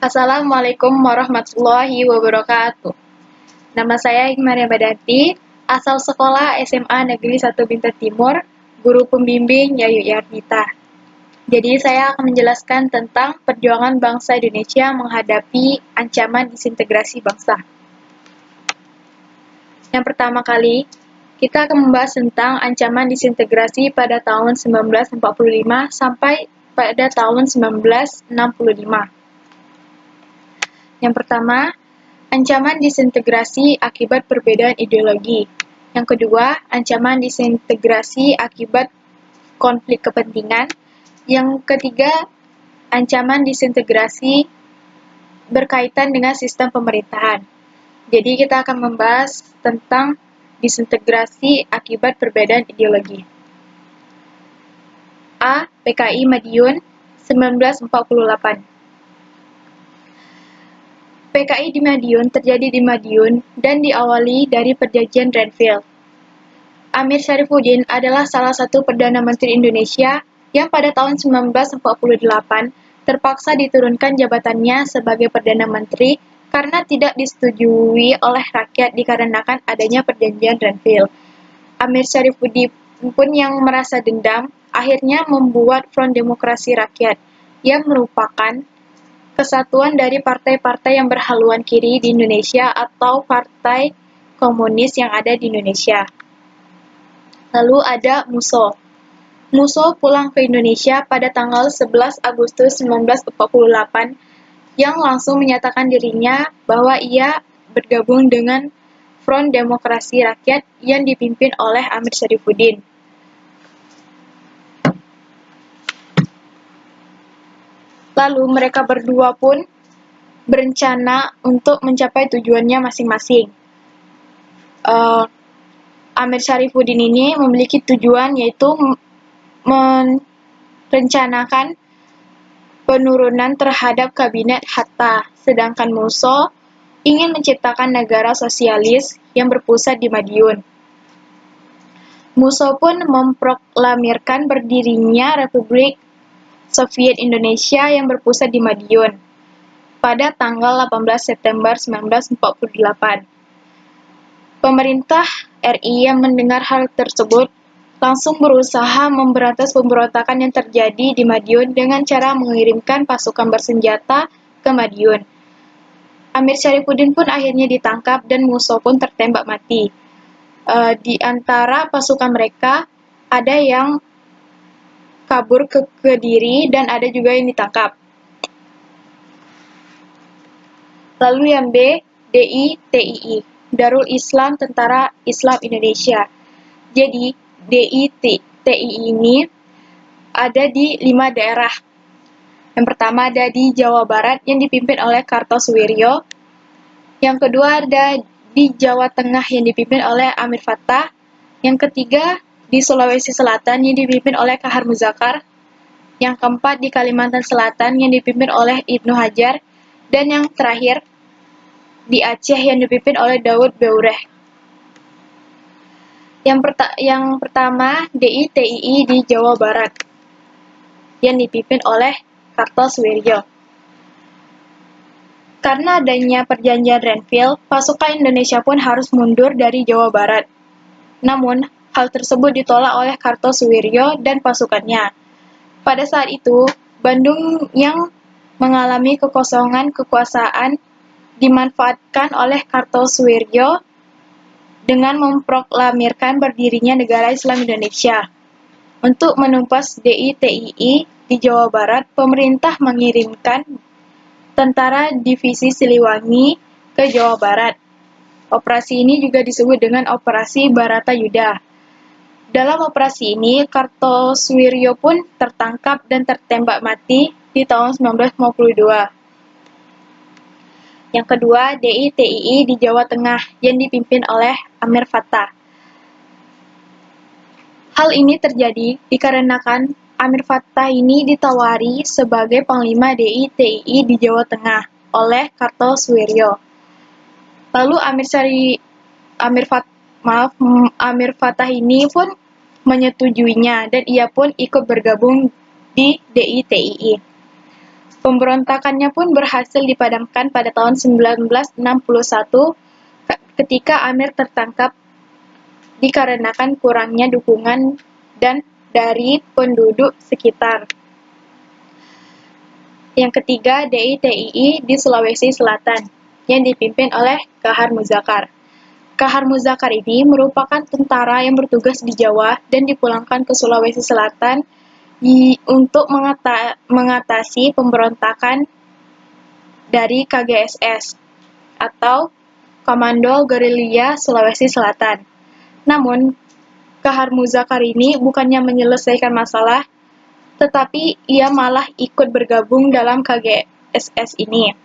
Assalamualaikum warahmatullahi wabarakatuh. Nama saya Hikmaria Badati, asal sekolah SMA Negeri 1 Bintan Timur, guru pembimbing Yayu Yarnita. Jadi saya akan menjelaskan tentang perjuangan bangsa Indonesia menghadapi ancaman disintegrasi bangsa. Yang pertama kali, kita akan membahas tentang ancaman disintegrasi pada tahun 1945 sampai pada tahun 1965. Yang pertama, ancaman disintegrasi akibat perbedaan ideologi. Yang kedua, ancaman disintegrasi akibat konflik kepentingan. Yang ketiga, ancaman disintegrasi berkaitan dengan sistem pemerintahan. Jadi kita akan membahas tentang disintegrasi akibat perbedaan ideologi. A. PKI Madiun 1948. PKI di Madiun terjadi di Madiun dan diawali dari Perjanjian Renville. Amir Syarifuddin adalah salah satu Perdana Menteri Indonesia yang pada tahun 1948 terpaksa diturunkan jabatannya sebagai Perdana Menteri karena tidak disetujui oleh rakyat dikarenakan adanya Perjanjian Renville. Amir Syarifuddin pun yang merasa dendam akhirnya membuat Front Demokrasi Rakyat yang merupakan kesatuan dari partai-partai yang berhaluan kiri di Indonesia atau partai komunis yang ada di Indonesia. Lalu ada MUSO. MUSO pulang ke Indonesia pada tanggal 11 Agustus 1948 yang langsung menyatakan dirinya bahwa ia bergabung dengan Front Demokrasi Rakyat yang dipimpin oleh Amir Syarifuddin. Lalu mereka berdua pun berencana untuk mencapai tujuannya masing-masing. Amir Syarifuddin ini memiliki tujuan yaitu merencanakan penurunan terhadap kabinet Hatta, sedangkan MUSO ingin menciptakan negara sosialis yang berpusat di Madiun. MUSO pun memproklamirkan berdirinya Republik Soviet Indonesia yang berpusat di Madiun pada tanggal 18 September 1948. Pemerintah RI yang mendengar hal tersebut langsung berusaha memberantas pemberontakan yang terjadi di Madiun dengan cara mengirimkan pasukan bersenjata ke Madiun. Amir Syarifuddin pun akhirnya ditangkap dan MUSO pun tertembak mati. Di antara pasukan mereka ada yang kabur ke Kediri dan ada juga yang ditangkap. Lalu yang B, DITII, Darul Islam Tentara Islam Indonesia. Jadi DITII ini ada di 5 daerah. Yang pertama ada di Jawa Barat yang dipimpin oleh Kartosuwiryo. Yang kedua ada di Jawa Tengah yang dipimpin oleh Amir Fattah. Yang ketiga di Sulawesi Selatan yang dipimpin oleh Kahar Muzakar. Yang keempat di Kalimantan Selatan yang dipimpin oleh Ibnu Hajar. Dan yang terakhir di Aceh yang dipimpin oleh Daud Beureh. Yang pertama DITII di Jawa Barat yang dipimpin oleh Kartosuwiryo. Karena adanya Perjanjian Renville, pasukan Indonesia pun harus mundur dari Jawa Barat. Namun, hal tersebut ditolak oleh Kartosuwiryo dan pasukannya. Pada saat itu, Bandung yang mengalami kekosongan kekuasaan dimanfaatkan oleh Kartosuwiryo dengan memproklamirkan berdirinya Negara Islam Indonesia. Untuk menumpas DITII di Jawa Barat, pemerintah mengirimkan tentara divisi Siliwangi ke Jawa Barat. Operasi ini juga disebut dengan Operasi Baratayuda. Dalam operasi ini, Kartosuwiryo pun tertangkap dan tertembak mati di tahun 1952. Yang kedua, DITII di Jawa Tengah yang dipimpin oleh Amir Fattah. Hal ini terjadi dikarenakan Amir Fattah ini ditawari sebagai Panglima DITII di Jawa Tengah oleh Kartosuwiryo. Lalu Amir Fattah ini pun menyetujuinya dan ia pun ikut bergabung di DITII. Pemberontakannya pun berhasil dipadamkan pada tahun 1961 ketika Amir tertangkap dikarenakan kurangnya dukungan dan dari penduduk sekitar. Yang ketiga, DITII di Sulawesi Selatan, yang dipimpin oleh Kahar Muzakar. Kahar Muzakar ini merupakan tentara yang bertugas di Jawa dan dipulangkan ke Sulawesi Selatan untuk mengatasi pemberontakan dari KGSS atau Komando Gerilya Sulawesi Selatan. Namun, Kahar Muzakar ini bukannya menyelesaikan masalah, tetapi ia malah ikut bergabung dalam KGSS ini.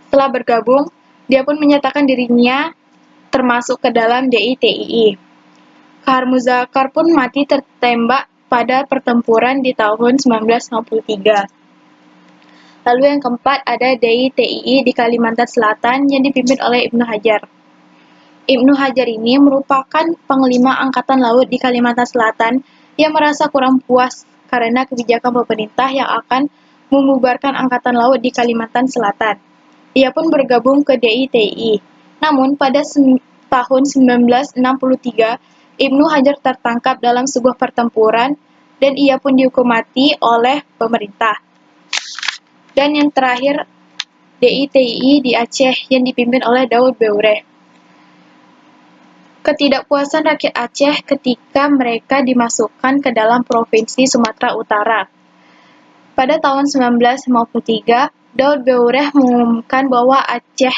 Setelah bergabung, dia pun menyatakan dirinya termasuk ke dalam DITII. Kahar Muzakar pun mati tertembak pada pertempuran di tahun 1953. Lalu yang keempat ada DITII di Kalimantan Selatan yang dipimpin oleh Ibnu Hajar. Ibnu Hajar ini merupakan Panglima Angkatan Laut di Kalimantan Selatan yang merasa kurang puas karena kebijakan pemerintah yang akan membubarkan Angkatan Laut di Kalimantan Selatan. Ia pun bergabung ke DITII. Namun pada tahun 1963, Ibnu Hajar tertangkap dalam sebuah pertempuran dan ia pun dihukum mati oleh pemerintah. Dan yang terakhir, DITII di Aceh yang dipimpin oleh Daud Beureh. Ketidakpuasan rakyat Aceh ketika mereka dimasukkan ke dalam Provinsi Sumatera Utara. Pada tahun 1953, Daud Beureh mengumumkan bahwa Aceh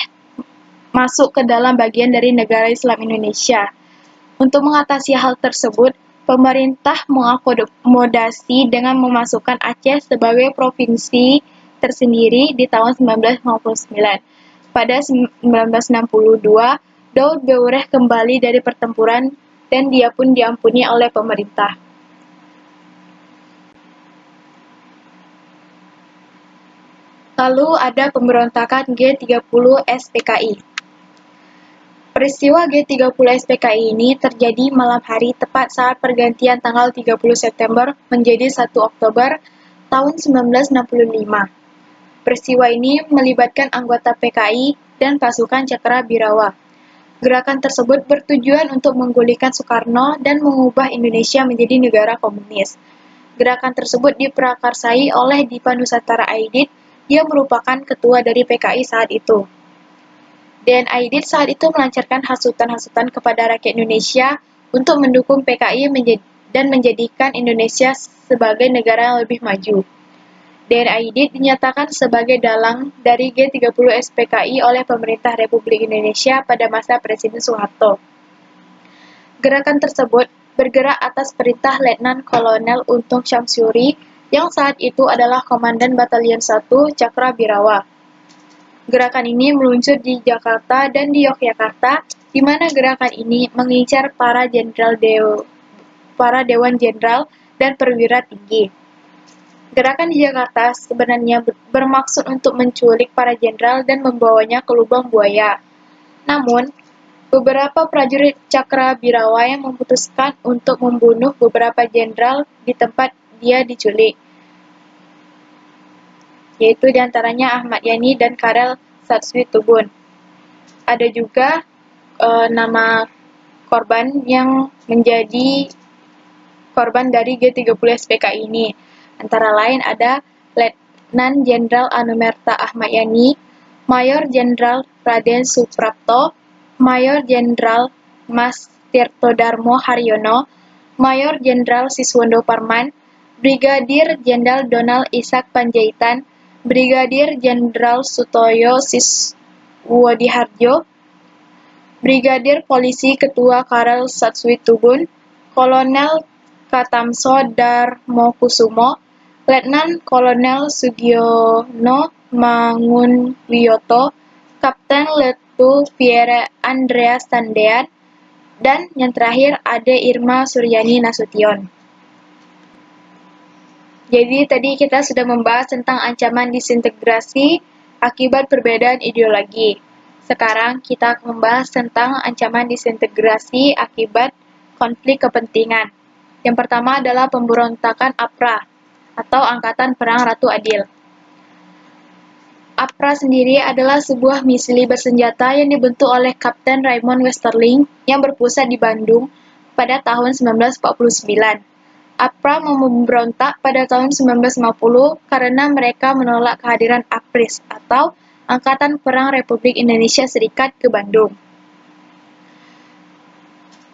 masuk ke dalam bagian dari negara Islam Indonesia. Untuk mengatasi hal tersebut, pemerintah mengakomodasi dengan memasukkan Aceh sebagai provinsi tersendiri di tahun 1959. Pada 1962, Daud Beureh kembali dari pertempuran dan dia pun diampuni oleh pemerintah. Lalu ada pemberontakan G30 SPKI. Peristiwa G30 SPKI ini terjadi malam hari tepat saat pergantian tanggal 30 September menjadi 1 Oktober tahun 1965. Peristiwa ini melibatkan anggota PKI dan pasukan Cakra-Birawa. Gerakan tersebut bertujuan untuk menggulingkan Soekarno dan mengubah Indonesia menjadi negara komunis. Gerakan tersebut diprakarsai oleh Dipa Nusantara Aidit yang merupakan ketua dari PKI saat itu. Dan Aidit saat itu melancarkan hasutan-hasutan kepada rakyat Indonesia untuk mendukung PKI dan menjadikan Indonesia sebagai negara yang lebih maju. Dan Aidit dinyatakan sebagai dalang dari G30 SPKI oleh pemerintah Republik Indonesia pada masa Presiden Soeharto. Gerakan tersebut bergerak atas perintah Letnan Kolonel Untung Syamsuri yang saat itu adalah Komandan Batalion 1 Cakra-Birawa. Gerakan ini meluncur di Jakarta dan di Yogyakarta, di mana gerakan ini mengincar para Dewan Jenderal dan perwira tinggi. Gerakan di Jakarta sebenarnya bermaksud untuk menculik para jenderal dan membawanya ke lubang buaya. Namun, beberapa prajurit Cakra-Birawa yang memutuskan untuk membunuh beberapa jenderal di tempat dia diculik, yaitu diantaranya Ahmad Yani dan Karel Satswitubun. Ada juga nama korban yang menjadi korban dari G30 SPKI ini. Antara lain ada Letnan Jenderal Anumerta Ahmad Yani, Mayor Jenderal Raden Suprapto, Mayor Jenderal Mas Tirtodarmo Haryono, Mayor Jenderal Siswondo Parman, Brigadir Jenderal Donald Ishak Panjaitan, Brigadir Jenderal Sutoyo Siswodiharjo, Brigadir Polisi Ketua Karel Satswitubun, Kolonel Katamso Darmokusumo, Letnan Kolonel Sugiono Mangunwiyoto, Kapten Letu Pierre Andreas Tandean, dan yang terakhir ada Irma Suryani Nasution. Jadi tadi kita sudah membahas tentang ancaman disintegrasi akibat perbedaan ideologi. Sekarang kita akan membahas tentang ancaman disintegrasi akibat konflik kepentingan. Yang pertama adalah pemberontakan APRA atau Angkatan Perang Ratu Adil. APRA sendiri adalah sebuah misi bersenjata yang dibentuk oleh Kapten Raymond Westerling yang berpusat di Bandung pada tahun 1949. APRA memberontak pada tahun 1950 karena mereka menolak kehadiran APRIS atau Angkatan Perang Republik Indonesia Serikat ke Bandung.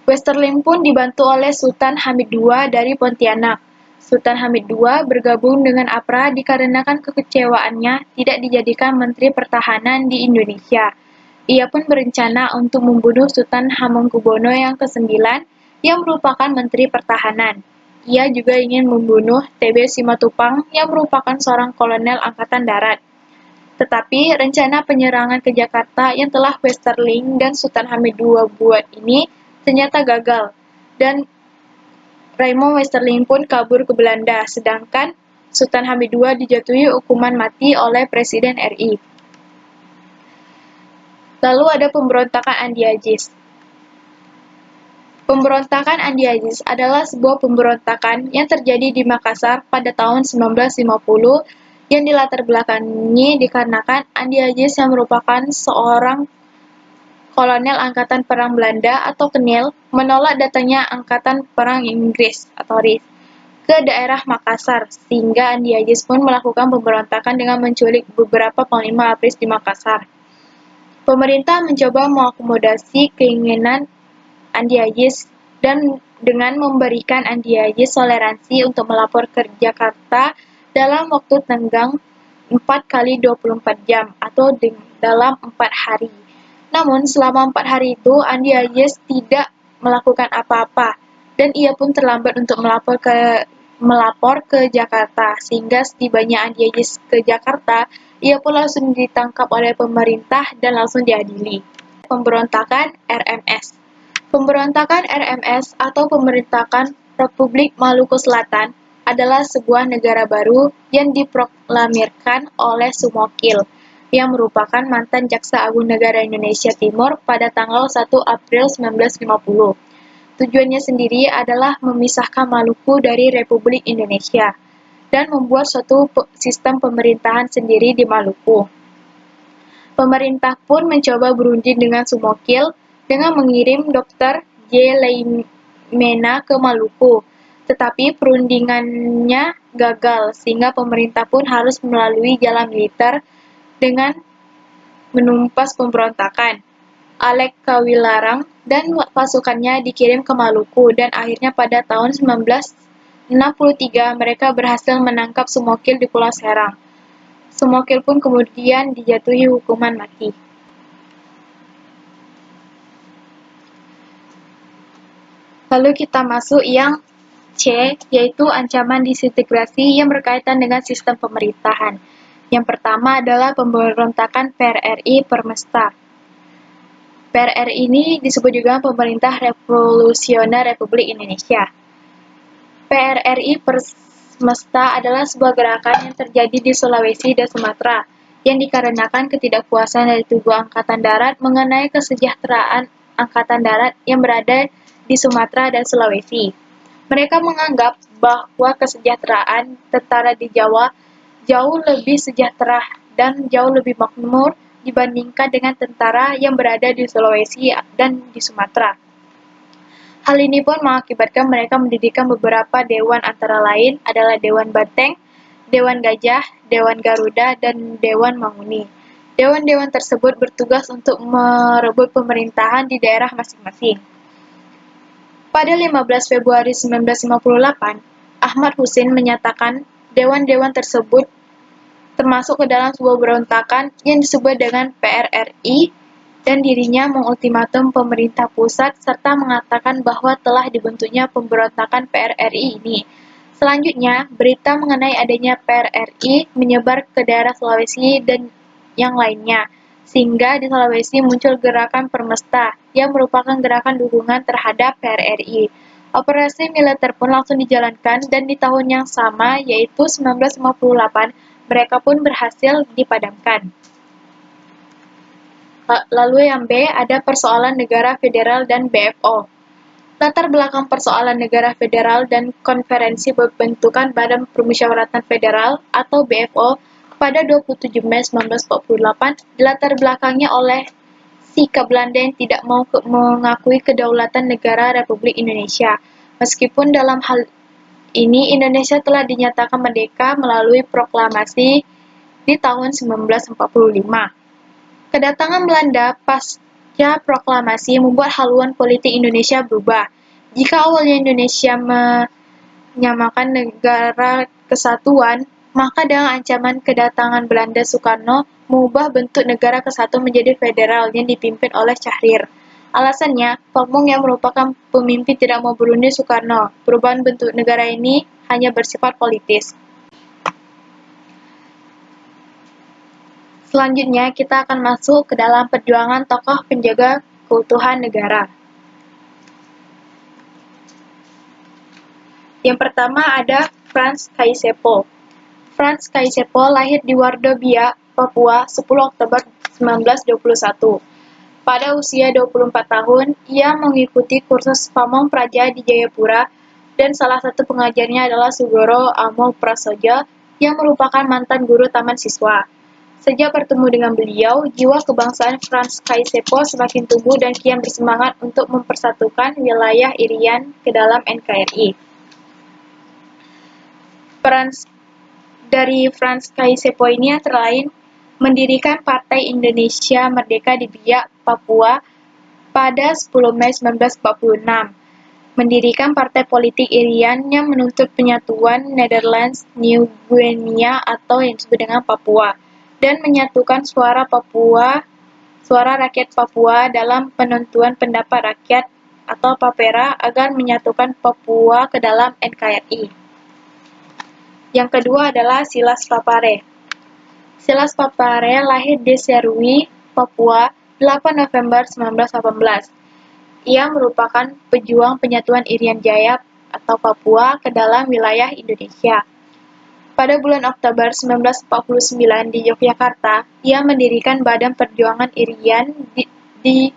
Westerling pun dibantu oleh Sultan Hamid II dari Pontianak. Sultan Hamid II bergabung dengan APRA dikarenakan kekecewaannya tidak dijadikan Menteri Pertahanan di Indonesia. Ia pun berencana untuk membunuh Sultan Hamengkubuwono yang ke-9 yang merupakan Menteri Pertahanan. Ia juga ingin membunuh T.B. Simatupang yang merupakan seorang kolonel Angkatan Darat. Tetapi rencana penyerangan ke Jakarta yang telah Westerling dan Sultan Hamid II buat ini ternyata gagal, dan Raymond Westerling pun kabur ke Belanda, sedangkan Sultan Hamid II dijatuhi hukuman mati oleh Presiden RI. Lalu ada pemberontakan Andi Agis. Pemberontakan Andi Agis adalah sebuah pemberontakan yang terjadi di Makassar pada tahun 1950 yang dilatar belakangi dikarenakan Andi Agis yang merupakan seorang kolonel Angkatan Perang Belanda atau Kenil menolak datangnya Angkatan Perang Inggris atau RIS ke daerah Makassar, sehingga Andi Agis pun melakukan pemberontakan dengan menculik beberapa panglima APRIS di Makassar. Pemerintah mencoba mengakomodasi keinginan Andi Agis dan dengan memberikan Andi Agis toleransi untuk melapor ke Jakarta dalam waktu tenggang 4 kali 24 jam atau dalam 4 hari. Namun, selama 4 hari itu, Andi Agis tidak melakukan apa-apa, dan ia pun terlambat untuk melapor ke Jakarta, sehingga setibanya Andi Agis ke Jakarta, ia pun langsung ditangkap oleh pemerintah dan langsung diadili. Pemberontakan RMS. Pemberontakan RMS atau Pemberontakan Republik Maluku Selatan adalah sebuah negara baru yang diproklamirkan oleh Sumokil, yang merupakan mantan Jaksa Agung Negara Indonesia Timur pada tanggal 1 April 1950. Tujuannya sendiri adalah memisahkan Maluku dari Republik Indonesia dan membuat suatu sistem pemerintahan sendiri di Maluku. Pemerintah pun mencoba berunding dengan Sumokil dengan mengirim Dr. J. Leimena ke Maluku. Tetapi perundingannya gagal, sehingga pemerintah pun harus melalui jalan militer dengan menumpas pemberontakan. Alek Kawilarang dan pasukannya dikirim ke Maluku, dan akhirnya pada tahun 1963 mereka berhasil menangkap Sumokil di Pulau Serang. Sumokil pun kemudian dijatuhi hukuman mati. Lalu kita masuk yang C, yaitu ancaman disintegrasi yang berkaitan dengan sistem pemerintahan. Yang pertama adalah pemberontakan PRRI Permesta. PRRI ini disebut juga Pemerintah Revolusioner Republik Indonesia. PRRI Permesta adalah sebuah gerakan yang terjadi di Sulawesi dan Sumatera, yang dikarenakan ketidakpuasan dari tubuh Angkatan Darat mengenai kesejahteraan Angkatan Darat yang berada di Sumatera dan Sulawesi. Mereka menganggap bahwa kesejahteraan tentara di Jawa jauh lebih sejahtera dan jauh lebih makmur dibandingkan dengan tentara yang berada di Sulawesi dan di Sumatera. Hal ini pun mengakibatkan mereka mendirikan beberapa dewan, antara lain adalah Dewan Banteng, Dewan Gajah, Dewan Garuda, dan Dewan Manguni. Dewan-dewan tersebut bertugas untuk merebut pemerintahan di daerah masing-masing. Pada 15 Februari 1958, Ahmad Hussein menyatakan dewan-dewan tersebut termasuk ke dalam sebuah berontakan yang disebut dengan PRRI, dan dirinya mengultimatum pemerintah pusat serta mengatakan bahwa telah dibentuknya pemberontakan PRRI ini. Selanjutnya, berita mengenai adanya PRRI menyebar ke daerah Sulawesi dan yang lainnya, sehingga di Sulawesi muncul gerakan Permesta yang merupakan gerakan dukungan terhadap PRRI. Operasi militer pun langsung dijalankan, dan di tahun yang sama, yaitu 1958, mereka pun berhasil dipadamkan. Lalu yang B, ada persoalan negara federal dan BFO. Latar belakang persoalan negara federal dan konferensi pembentukan Badan Permusyawaratan Federal atau BFO pada 27 Mei 1948 dilatar belakangi oleh sikap Belanda yang tidak mau mengakui kedaulatan negara Republik Indonesia. Meskipun dalam hal ini Indonesia telah dinyatakan merdeka melalui proklamasi di tahun 1945. Kedatangan Belanda pasca proklamasi membuat haluan politik Indonesia berubah. Jika awalnya Indonesia menyamakan negara kesatuan, maka dengan ancaman kedatangan Belanda, Soekarno mengubah bentuk negara kesatuan menjadi federal yang dipimpin oleh Syahrir. Alasannya, Pak Mung yang merupakan pemimpin tidak mau berundi Soekarno. Perubahan bentuk negara ini hanya bersifat politis. Selanjutnya, kita akan masuk ke dalam perjuangan tokoh penjaga keutuhan negara. Yang pertama ada Frans Kaisepo. Frans Kaisepo lahir di Wardobia, Papua, 10 Oktober 1921. Pada usia 24 tahun, ia mengikuti kursus Pamong Praja di Jayapura dan salah satu pengajarnya adalah Sugoro Amoprasojo yang merupakan mantan guru taman siswa. Sejak bertemu dengan beliau, jiwa kebangsaan Frans Kaisepo semakin tumbuh dan kian bersemangat untuk mempersatukan wilayah Irian ke dalam NKRI. Peran dari Frans Kaisepo ini antara lain mendirikan Partai Indonesia Merdeka di Biak, Papua pada 10 Mei 1946, mendirikan partai politik Irian yang menuntut penyatuan Netherlands New Guinea atau yang disebut dengan Papua, dan menyatukan suara rakyat Papua dalam penentuan pendapat rakyat atau PAPERA agar menyatukan Papua ke dalam NKRI. Yang kedua adalah Silas Papare. Silas Papare lahir di Serui, Papua, 8 November 1918. Ia merupakan pejuang penyatuan Irian Jaya atau Papua ke dalam wilayah Indonesia. Pada bulan Oktober 1949 di Yogyakarta, ia mendirikan Badan Perjuangan Irian di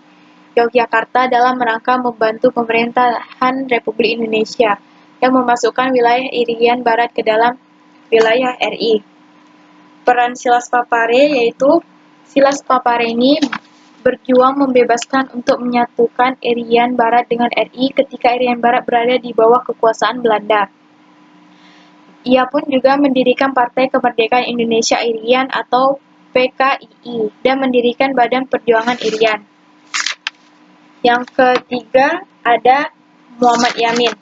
Yogyakarta dalam rangka membantu pemerintahan Republik Indonesia yang memasukkan wilayah Irian Barat ke dalam wilayah RI. Peran Silas Papare yaitu Silas Papare ini berjuang membebaskan untuk menyatukan Irian Barat dengan RI ketika Irian Barat berada di bawah kekuasaan Belanda. Ia pun juga mendirikan Partai Kemerdekaan Indonesia Irian atau PKII dan mendirikan Badan Perjuangan Irian. Yang ketiga ada Muhammad Yamin.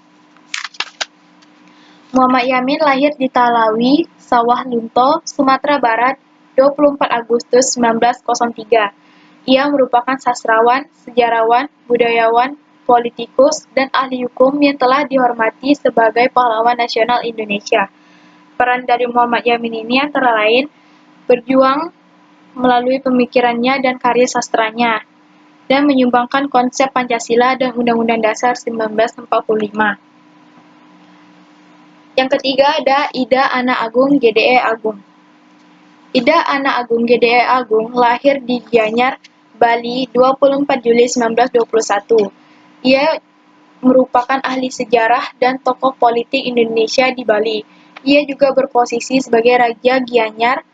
Muhammad Yamin lahir di Talawi, Sawah Lunto, Sumatera Barat, 24 Agustus 1903. Ia merupakan sastrawan, sejarawan, budayawan, politikus, dan ahli hukum yang telah dihormati sebagai pahlawan nasional Indonesia. Peran dari Muhammad Yamin ini antara lain berjuang melalui pemikirannya dan karya sastranya, dan menyumbangkan konsep Pancasila dan Undang-Undang Dasar 1945. Yang ketiga ada Ida Ana Agung GDE Agung. Ida Ana Agung GDE Agung lahir di Gianyar, Bali, 24 Juli 1921. Ia merupakan ahli sejarah dan tokoh politik Indonesia di Bali. Ia juga berposisi sebagai Raja Gianyar,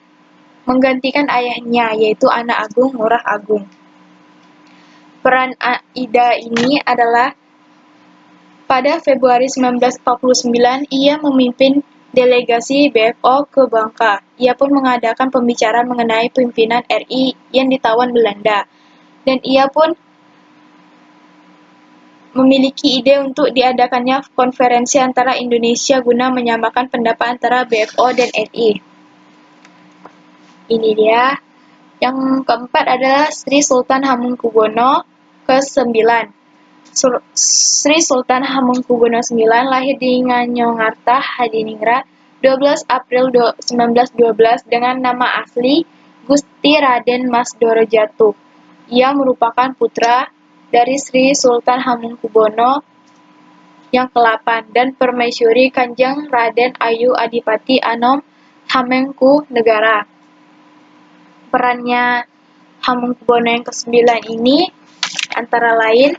menggantikan ayahnya, yaitu Ana Agung Ngurah Agung. Peran Ida ini adalah pada Februari 1949, ia memimpin delegasi BFO ke Bangka. Ia pun mengadakan pembicaraan mengenai pimpinan RI yang ditawan Belanda. Dan ia pun memiliki ide untuk diadakannya konferensi antara Indonesia guna menyamakan pendapat antara BFO dan RI. Ini dia. Yang keempat adalah Sri Sultan Hamengkubuwono ke-9. Sri Sultan Hamengkubuwono IX lahir di Ngayogyakarta, Hadiningrat, 12 April 1912 dengan nama asli Gusti Raden Mas Dorojatu. Ia merupakan putra dari Sri Sultan Hamengkubuwono yang ke-8 dan Permaisuri Kanjeng Raden Ayu Adipati Anom Hamengkunegara. Perannya Hamengkubuwono yang ke-9 ini antara lain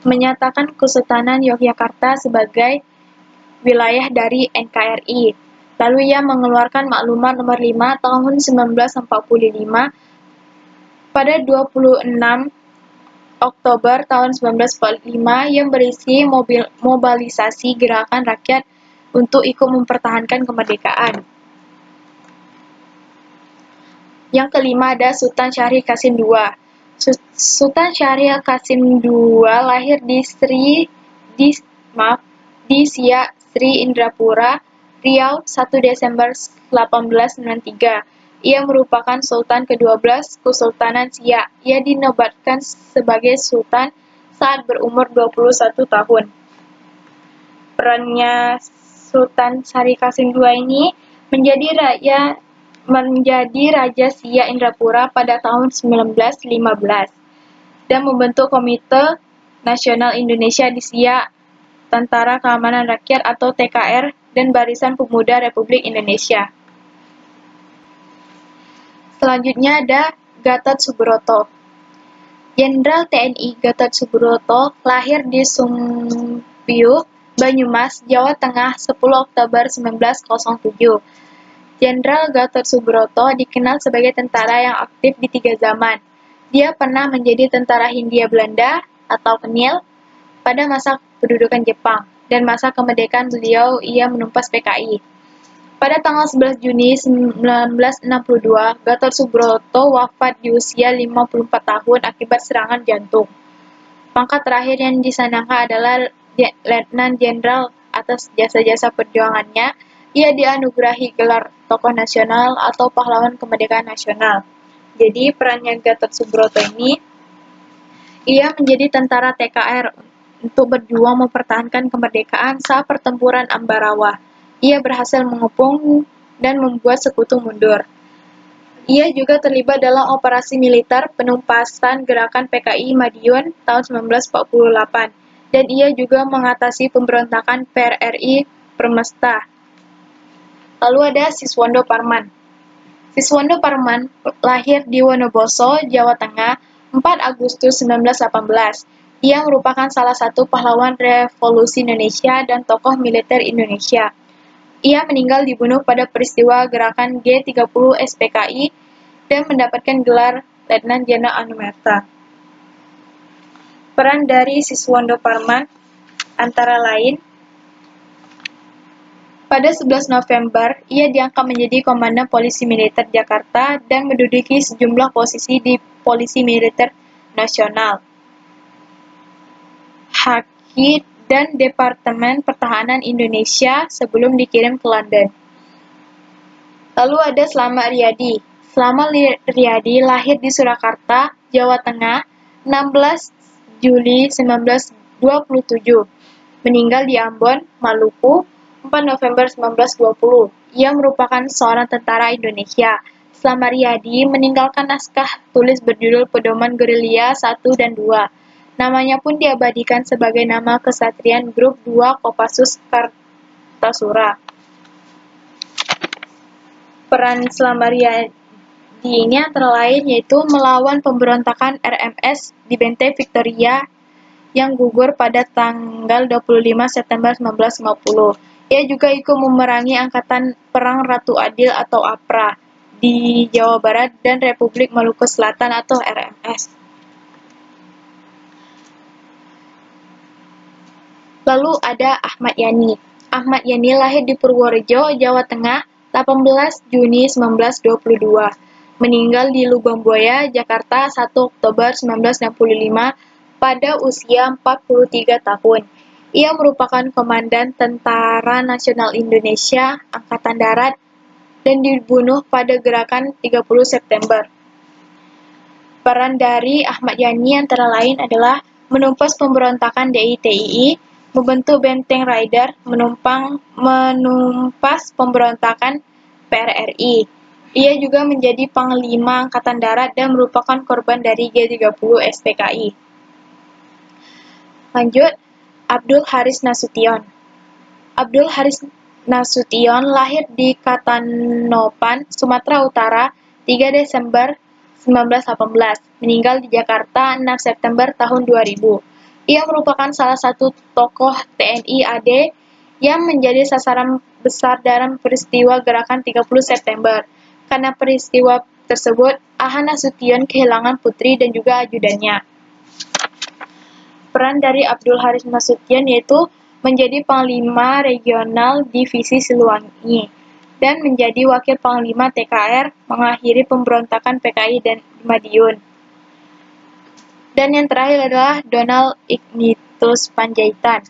menyatakan Kesultanan Yogyakarta sebagai wilayah dari NKRI, Lalu ia mengeluarkan Maklumat Nomor 5 Tahun 1945 pada 26 Oktober tahun 1945 yang berisi mobilisasi gerakan rakyat untuk ikut mempertahankan kemerdekaan. Yang kelima ada Sultan Syahrir Qasim II. Sultan Syahrir Qasim II lahir di Siak Sri Indrapura, Riau 1 Desember 1893. Ia merupakan Sultan ke-12 Kesultanan Siak. Ia dinobatkan sebagai Sultan saat berumur 21 tahun. Perannya Sultan Syahrir Qasim II ini menjadi Raja Siak Indrapura pada tahun 1915 dan membentuk Komite Nasional Indonesia di Siak, Tentara Keamanan Rakyat atau TKR, dan Barisan Pemuda Republik Indonesia. Selanjutnya ada Gatot Subroto. Jenderal TNI Gatot Subroto lahir di Sumpiyuh, Banyumas, Jawa Tengah 10 Oktober 1907. Jenderal Gatot Subroto dikenal sebagai tentara yang aktif di 3 zaman. Dia pernah menjadi tentara Hindia Belanda atau Kenil pada masa kedudukan Jepang, dan masa kemerdekaan beliau ia menumpas PKI. Pada tanggal 11 Juni 1962, Gatot Subroto wafat di usia 54 tahun akibat serangan jantung. Pangkat terakhir yang disanangkan adalah Letnan Jenderal. Atas jasa-jasa perjuangannya, ia dianugerahi gelar Tokoh Nasional atau Pahlawan Kemerdekaan Nasional. Jadi perannya Gatot Subroto ini, ia menjadi tentara TKR untuk berjuang mempertahankan kemerdekaan saat pertempuran Ambarawa. Ia berhasil mengepung dan membuat sekutu mundur. Ia juga terlibat dalam operasi militer penumpasan gerakan PKI Madiun tahun 1948, dan ia juga mengatasi pemberontakan PRRI Permesta. Lalu ada Siswondo Parman. Siswondo Parman lahir di Wonoboso, Jawa Tengah, 4 Agustus 1918. Ia merupakan salah satu pahlawan revolusi Indonesia dan tokoh militer Indonesia. Ia meninggal dibunuh pada peristiwa gerakan G30 SPKI dan mendapatkan gelar Letnan Jenderal Anumerta. Peran dari Siswondo Parman antara lain, pada 11 November, ia diangkat menjadi Komandan Polisi Militer Jakarta dan menduduki sejumlah posisi di Polisi Militer Nasional, Haki, dan Departemen Pertahanan Indonesia sebelum dikirim ke London. Lalu ada Slamet Riyadi. Slamet Riyadi lahir di Surakarta, Jawa Tengah, 16 Juli 1927. Meninggal di Ambon, Maluku, 4 November 1920. Ia merupakan seorang tentara Indonesia. Slamet Riyadi meninggalkan naskah tulis berjudul Pedoman Gerilya 1 dan 2. Namanya pun diabadikan sebagai nama kesatrian Grup 2 Kopassus Kartasura. Peran Slamet Riyadi ini antara lain yaitu melawan pemberontakan RMS di Benteng Victoria yang gugur pada tanggal 25 September 1950. Ia juga ikut memerangi Angkatan Perang Ratu Adil atau APRA di Jawa Barat dan Republik Maluku Selatan atau RMS. Lalu ada Ahmad Yani. Ahmad Yani lahir di Purworejo, Jawa Tengah, 18 Juni 1922. Meninggal di Lubang Buaya, Jakarta, 1 Oktober 1965 pada usia 43 tahun. Ia merupakan Komandan Tentara Nasional Indonesia Angkatan Darat dan dibunuh pada gerakan 30 September. Peran dari Ahmad Yani antara lain adalah menumpas pemberontakan DITII, membentuk Benteng Raider, menumpas pemberontakan PRRI. Ia juga menjadi Panglima Angkatan Darat dan merupakan korban dari G30 SPKI. Lanjut, Abdul Haris Nasution. Abdul Haris Nasution lahir di Katanopan, Sumatera Utara, 3 Desember 1918. Meninggal di Jakarta, 6 September tahun 2000. Ia merupakan salah satu tokoh TNI AD yang menjadi sasaran besar dalam peristiwa gerakan 30 September. Karena peristiwa tersebut, Aha Nasution kehilangan putri dan juga ajudannya. Peran dari Abdul Haris Nasution yaitu menjadi Panglima Regional Divisi Siliwangi dan menjadi Wakil Panglima TKR mengakhiri pemberontakan PKI dan Madiun. Dan yang terakhir adalah Donald Ignatius Panjaitan.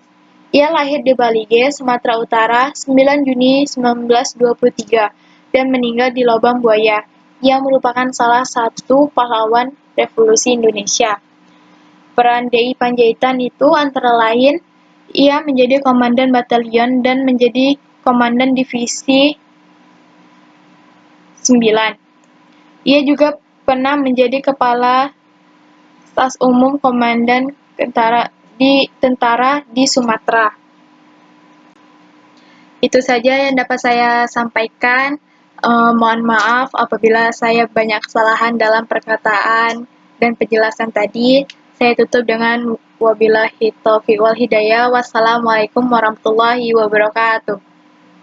Ia lahir di Balige, Sumatera Utara, 9 Juni 1923 dan meninggal di Lubang Buaya. Ia merupakan salah satu pahlawan Revolusi Indonesia. Peran DI Panjaitan itu antara lain ia menjadi komandan batalion dan menjadi komandan divisi 9. Ia juga pernah menjadi kepala Staf Umum Komandan Tentara di Sumatera. Itu saja yang dapat saya sampaikan. Mohon maaf apabila saya banyak kesalahan dalam perkataan dan penjelasan tadi. Saya tutup dengan wabillahi taufiq wal hidayah. Wassalamualaikum warahmatullahi wabarakatuh.